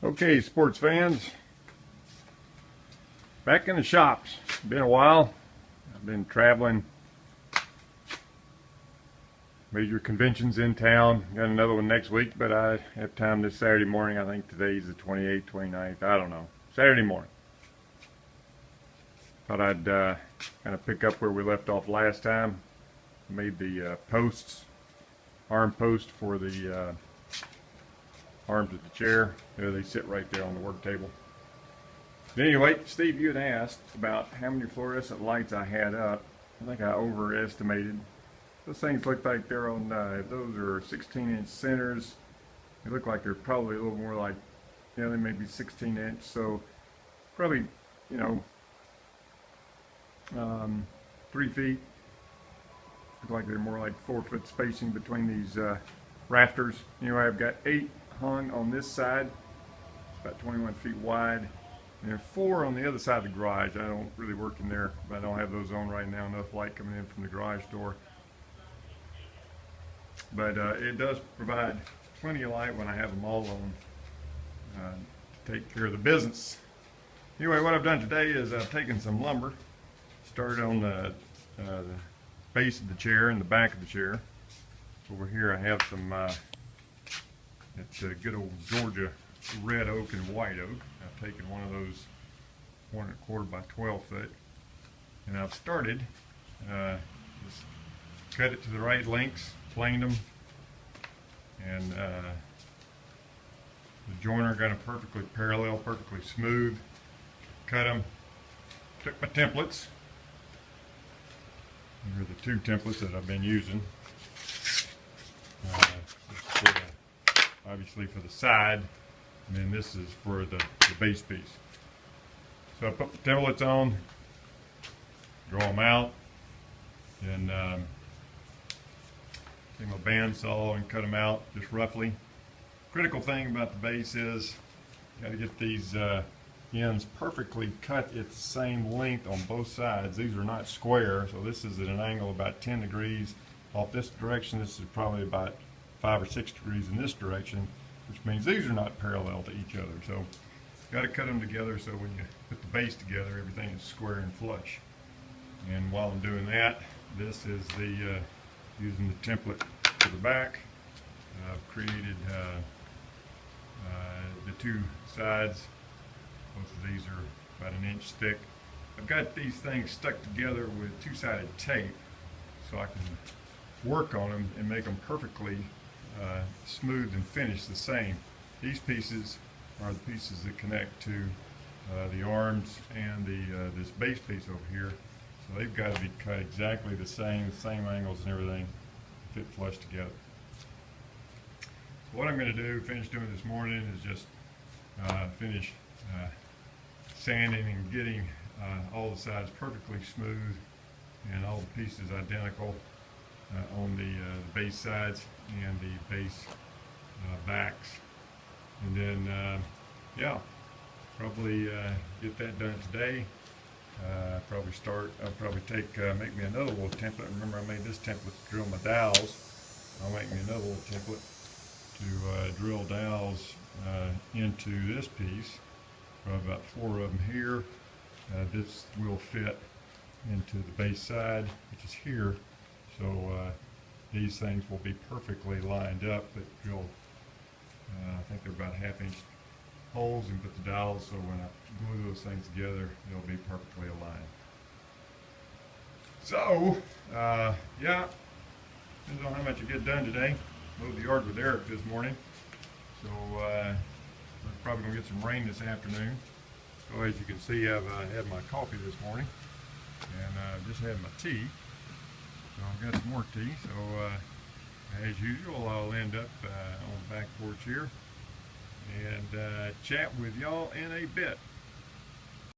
Okay, sports fans, back in the shops. Been a while. I've been traveling major conventions in town. Got another one next week, but I have time this Saturday morning. I think today's the 28th, 29th. I don't know. Saturday morning. Thought I'd kind of pick up where we left off last time. Made the posts, arm post for the arms of the chair. There they sit right there on the work table. But anyway, Steve, you had asked about how many fluorescent lights I had up. I think I overestimated. Those things look like they're on, those are 16-inch centers. They look like they're probably a little more like, they may be 16-inch. So probably, 3 feet. Look like they're more like 4-foot spacing between these rafters. Anyway, I've got 8 hung on this side, about 21 feet wide, and then 4 on the other side of the garage. I don't really work in there, but I don't have those on right now. Enough light coming in from the garage door. But it does provide plenty of light when I have them all on to take care of the business. Anyway, what I've done today is I've taken some lumber, started on the base of the chair and the back of the chair. Over here I have some, it's a good old Georgia red oak and white oak. I've taken one of those 1¼ by 12 foot, and I've started, just cut it to the right lengths, planed them, and the joiner got them perfectly parallel, perfectly smooth. Cut them, took my templates. Here are the 2 templates that I've been using. Obviously for the side, and then this is for the base piece. So I put the templates on, draw them out, and take my bandsaw and cut them out just roughly. Critical thing about the base is you got to get these ends perfectly cut at the same length on both sides. These are not square, so this is at an angle about 10 degrees off this direction. This is probably about 5 or 6 degrees in this direction, which means these are not parallel to each other. So got to cut them together so when you put the base together, everything is square and flush. And while I'm doing that, this is the using the template for the back. I've created the 2 sides. Both of these are about 1 inch thick. I've got these things stuck together with 2-sided tape so I can work on them and make them perfectly smooth and finished the same. These pieces are the pieces that connect to the arms and this base piece over here. So they've got to be cut exactly the same angles and everything, fit flush together. So what I'm going to do, finish doing this morning, is just finish sanding and getting all the sides perfectly smooth and all the pieces identical on the base sides and the base backs. And then, yeah, probably get that done today. I'll probably make me another little template. Remember, I made this template to drill my dowels. I'll make me another little template to drill dowels into this piece. Probably about 4 of them here. This will fit into the base side, which is here. So these things will be perfectly lined up, but drill, I think they're about 1/2 inch holes, and put the dowels so when I glue those things together, they'll be perfectly aligned. So, yeah, depends on how much you get done today. Mowed the yard with Eric this morning, so we're probably going to get some rain this afternoon. So as you can see, I've had my coffee this morning, and I've just had my tea. So I've got some more tea, so as usual, I'll end up on the back porch here and chat with y'all in a bit.